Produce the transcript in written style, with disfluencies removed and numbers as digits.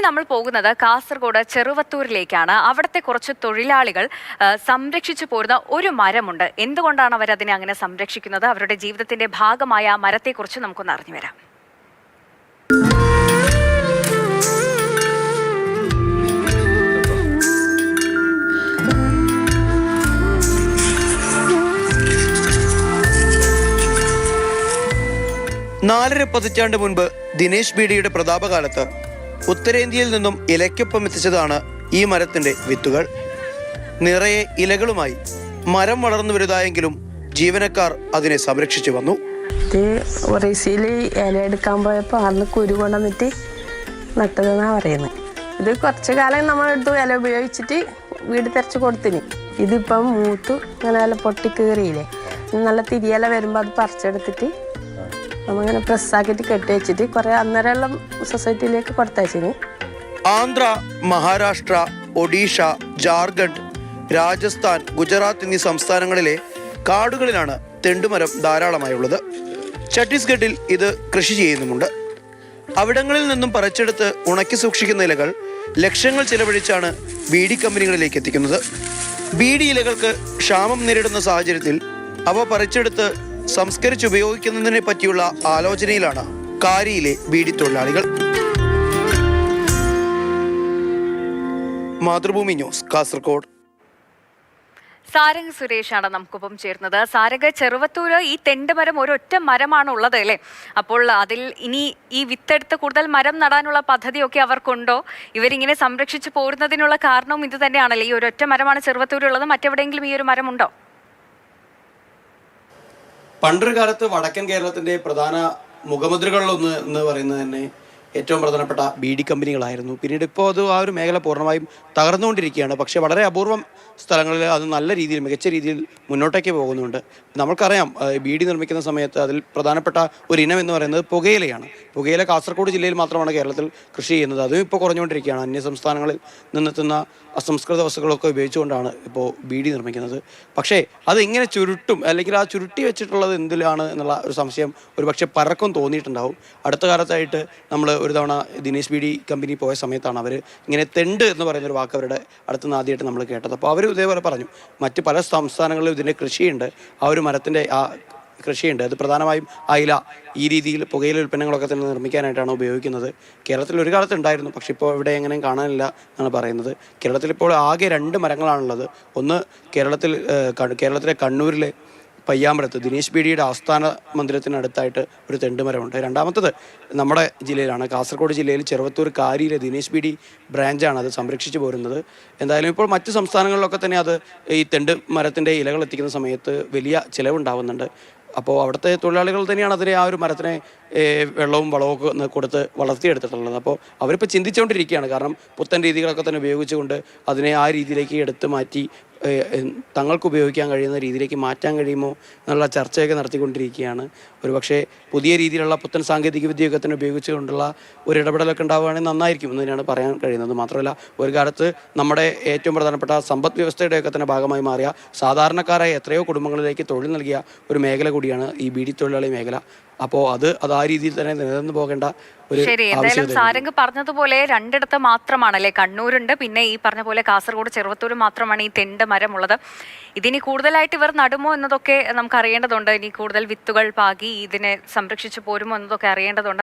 നമ്മൾ പോകുന്നത് കാസർഗോഡ് ചെറുവത്തൂരിലേക്കാണ്. അവിടുത്തെ കുറച്ച് തൊഴിലാളികൾ സംരക്ഷിച്ചു പോരുന്ന ഒരു മരമുണ്ട്. എന്തുകൊണ്ടാണ് അവരതിനെ അങ്ങനെ സംരക്ഷിക്കുന്നത്? അവരുടെ ജീവിതത്തിന്റെ ഭാഗമായ ആ മരത്തെക്കുറിച്ച് നമുക്കൊന്ന് അറിഞ്ഞു വരാം. നാലര പതിറ്റാണ്ട് മുൻപ് ദിനേശ് ബീഡിയുടെ പ്രതാപകാലത്ത് ഉത്തരേന്ത്യയിൽ നിന്നും ഇലയ്ക്കൊപ്പം എത്തിച്ചതാണ് ഈ മരത്തിന്റെ വിത്തുകൾ. നിറയെ ഇലകളുമായി മരം വളർന്നു വലുതായെങ്കിലും ജീവനക്കാർ അതിനെ സംരക്ഷിച്ചു വന്നു. ഒറീസയിൽ ഇല എടുക്കാൻ പോയപ്പോൾ അന്ന് കുരു കൊണ്ടുവന്നിട്ട് നട്ടതെന്നാണ് പറയുന്നത്. ഇത് കുറച്ചു കാലം നമ്മളെടുത്ത് ഇല ഉപയോഗിച്ചിട്ട് വീട് തെരച്ച് കൊടുത്തിന്. ഇതിപ്പം മൂത്തു ഇങ്ങനെ ഇല പൊട്ടി കീറിയില്ലേ, നല്ല തിരിയില വരുമ്പോൾ അത് പറിച്ചെടുത്തിട്ട് നമ്മങ്ങനെ പ്രസ്സാക്കിയിട്ട് കെട്ടി വെച്ചിട്ട് കുറെ അന്നേരമുള്ള സൊസൈറ്റിയിലേക്ക് കൊടുത്തയച്ചിന്. ആന്ധ്ര, മഹാരാഷ്ട്ര, ഒഡീഷ, ജാർഖണ്ഡ്, രാജസ്ഥാൻ, ഗുജറാത്ത് എന്നീ സംസ്ഥാനങ്ങളിലെ കാടുകളിലാണ് തെണ്ടുമരം ധാരാളമായുള്ളത്. ഛത്തീസ്ഗഡിൽ ഇത് കൃഷി ചെയ്യുന്നുമുണ്ട്. അവിടങ്ങളിൽ നിന്നും പറിച്ചെടുത്ത് ഉണക്കി സൂക്ഷിക്കുന്ന ഇലകൾ ലക്ഷങ്ങൾ ചിലവഴിച്ചാണ് ബീഡി കമ്പനികളിലേക്ക് എത്തിക്കുന്നത്. ബീഡി ഇലകൾക്ക് ക്ഷാമം നേരിടുന്ന സാഹചര്യത്തിൽ അവ പറിച്ചെടുത്ത് സംസ്കരിച്ചുപയോഗിക്കുന്നതിനെ പറ്റിയുള്ള ആലോചനയിലാണ് കാരിയിലെ ബീഡി തൊഴിലാളികൾ. മാതൃഭൂമി ന്യൂസ്, കാസർഗോഡ്. സാരംഗ് സുരേഷാണ് നമുക്കൊപ്പം ചേർന്നത്. സാരംഗ്, ചെറുവത്തൂര് ഈ തെണ്ടുമരം ഒരൊറ്റ മരമാണ് ഉള്ളത് അല്ലേ? അപ്പോൾ അതിൽ ഇനി ഈ വിത്തെടുത്ത് കൂടുതൽ മരം നടാനുള്ള പദ്ധതിയൊക്കെ അവർക്കുണ്ടോ? ഇവരിങ്ങനെ സംരക്ഷിച്ചു പോരുന്നതിനുള്ള കാരണവും ഇത് തന്നെയാണല്ലേ? ഈ ഒരൊറ്റ മരമാണ് ചെറുവത്തൂരുള്ളത്, മറ്റെവിടെയെങ്കിലും ഈ ഒരു മരമുണ്ടോ? പണ്ടൊരു കാലത്ത് വടക്കൻ കേരളത്തിന്റെ പ്രധാന മുഖമുദ്രകളിലൊന്ന് എന്ന് പറയുന്നത് തന്നെ ഏറ്റവും പ്രധാനപ്പെട്ട ബീഡി കമ്പനികളായിരുന്നു. പിന്നീട് ഇപ്പോൾ അത് ആ ഒരു മേഖല പൂർണ്ണമായും തകർന്നുകൊണ്ടിരിക്കുകയാണ്. പക്ഷേ വളരെ അപൂർവം സ്ഥലങ്ങളിൽ അത് നല്ല രീതിയിൽ, മികച്ച രീതിയിൽ മുന്നോട്ടേക്ക് പോകുന്നുണ്ട്. നമുക്കറിയാം, ബീഡി നിർമ്മിക്കുന്ന സമയത്ത് അതിൽ പ്രധാനപ്പെട്ട ഒരു ഇനം എന്ന് പറയുന്നത് പുകയിലയാണ്. പുകയില കാസർഗോഡ് ജില്ലയിൽ മാത്രമാണ് കേരളത്തിൽ കൃഷി ചെയ്യുന്നത്. അതും ഇപ്പോൾ കുറഞ്ഞുകൊണ്ടിരിക്കുകയാണ്. അന്യ സംസ്ഥാനങ്ങളിൽ നിന്നെത്തുന്ന അസംസ്കൃത വസ്തുക്കളൊക്കെ ഉപയോഗിച്ചുകൊണ്ടാണ് ഇപ്പോൾ ബീഡി നിർമ്മിക്കുന്നത്. പക്ഷേ അതെങ്ങനെ ചുരുട്ടും, അല്ലെങ്കിൽ ആ ചുരുട്ടി വെച്ചിട്ടുള്ളത് എന്തിലാണ് എന്നുള്ള ഒരു സംശയം ഒരു പക്ഷേ പലർക്കും തോന്നിയിട്ടുണ്ടാവും. അടുത്ത കാലത്തായിട്ട് നമ്മൾ ഒരു തവണ ദിനേശ് ബീഡി കമ്പനി പോയ സമയത്താണ് അവർ ഇങ്ങനെ തെണ്ട് എന്ന് പറയുന്നൊരു വാക്ക് അവരുടെ അടുത്തുനിന്ന് ആദ്യമായിട്ട് നമ്മൾ കേട്ടത്. അപ്പോൾ അവർ ഇതേപോലെ പറഞ്ഞു, മറ്റ് പല സംസ്ഥാനങ്ങളിലും ഇതിൻ്റെ കൃഷിയുണ്ട്, ആ ഒരു മരത്തിൻ്റെ ആ കൃഷിയുണ്ട്. അത് പ്രധാനമായും അയില, ഈ രീതിയിൽ പുകയില ഉൽപ്പന്നങ്ങളൊക്കെ തന്നെ നിർമ്മിക്കാനായിട്ടാണ് ഉപയോഗിക്കുന്നത്. കേരളത്തിൽ ഒരു കാലത്ത് ഉണ്ടായിരുന്നു, പക്ഷേ ഇപ്പോൾ ഇവിടെ എങ്ങനെയും കാണാനില്ല എന്നാണ് പറയുന്നത്. കേരളത്തിൽ ഇപ്പോൾ ആകെ 2 മരങ്ങളാണുള്ളത്. ഒന്ന് കേരളത്തിലെ കണ്ണൂരിലെ പയ്യാമ്പലത്ത് ദിനേശ് ബീഡിയുടെ ആസ്ഥാന മന്ദിരത്തിനടുത്തായിട്ട് ഒരു തെണ്ടുമരമുണ്ട്. രണ്ടാമത്തത് നമ്മുടെ ജില്ലയിലാണ്, കാസർഗോഡ് ജില്ലയിൽ ചെറുവത്തൂർ കാരിയിലെ ദിനേശ് ബീഡി ബ്രാഞ്ചാണ് അത് സംരക്ഷിച്ചു പോരുന്നത്. എന്തായാലും ഇപ്പോൾ മറ്റ് സംസ്ഥാനങ്ങളിലൊക്കെ തന്നെ അത് ഈ തെണ്ട് മരത്തിൻ്റെ ഇലകൾ എത്തിക്കുന്ന സമയത്ത് വലിയ ചിലവുണ്ടാവുന്നുണ്ട്. അപ്പോൾ അവിടുത്തെ തൊഴിലാളികൾ തന്നെയാണ് അതിനെ, ആ ഒരു മരത്തിനെ വെള്ളവും വളവും ഒക്കെ കൊടുത്ത് വളർത്തിയെടുത്തിട്ടുള്ളത്. അപ്പോൾ അവരിപ്പോൾ ചിന്തിച്ചുകൊണ്ടിരിക്കുകയാണ്. കാരണം പുത്തൻ രീതികളൊക്കെ തന്നെ ഉപയോഗിച്ചുകൊണ്ട് അതിനെ ആ രീതിയിലേക്ക് എടുത്ത് മാറ്റി തങ്ങൾക്ക് ഉപയോഗിക്കാൻ കഴിയുന്ന രീതിയിലേക്ക് മാറ്റാൻ കഴിയുമോ എന്നുള്ള ചർച്ചയൊക്കെ നടത്തിക്കൊണ്ടിരിക്കുകയാണ്. ഒരുപക്ഷെ പുതിയ രീതിയിലുള്ള പുത്തൻ സാങ്കേതിക വിദ്യയൊക്കെ തന്നെ ഉപയോഗിച്ചുകൊണ്ടുള്ള ഒരു ഇടപെടലൊക്കെ ഉണ്ടാവുകയാണെങ്കിൽ നന്നായിരിക്കും എന്ന് തന്നെയാണ് പറയാൻ കഴിയുന്നത്. മാത്രമല്ല, ഒരു കാലത്ത് നമ്മുടെ ഏറ്റവും പ്രധാനപ്പെട്ട സമ്പദ് വ്യവസ്ഥയുടെയൊക്കെ തന്നെ ഭാഗമായി മാറിയ സാധാരണക്കാരായ എത്രയോ കുടുംബങ്ങളിലേക്ക് തൊഴിൽ നൽകിയ ഒരു മേഖല കൂടിയാണ് ഈ ബീഡി തൊഴിലാളി മേഖല. അപ്പോൾ അത് ആ രീതിയിൽ തന്നെ നിലനിന്ന് പോകേണ്ട ഒരു. ശരി, എന്തായാലും സാരംഗ് പറഞ്ഞതുപോലെ 2 മാത്രമാണല്ലേ? കണ്ണൂരുണ്ട്, പിന്നെ ഈ പറഞ്ഞ പോലെ കാസർഗോഡ് ചെറുവത്തൂർ മാത്രമാണ് ഈ തെണ്ട് മരം ഉള്ളത്. ഇതിനി കൂടുതലായിട്ട് ഇവർ നടുമോ എന്നതൊക്കെ നമുക്ക് അറിയേണ്ടതുണ്ട്. ഇനി കൂടുതൽ വിത്തുകൾ പാകി ഇതിനെ സംരക്ഷിച്ചു പോരുമോ എന്നതൊക്കെ അറിയേണ്ടതുണ്ട്.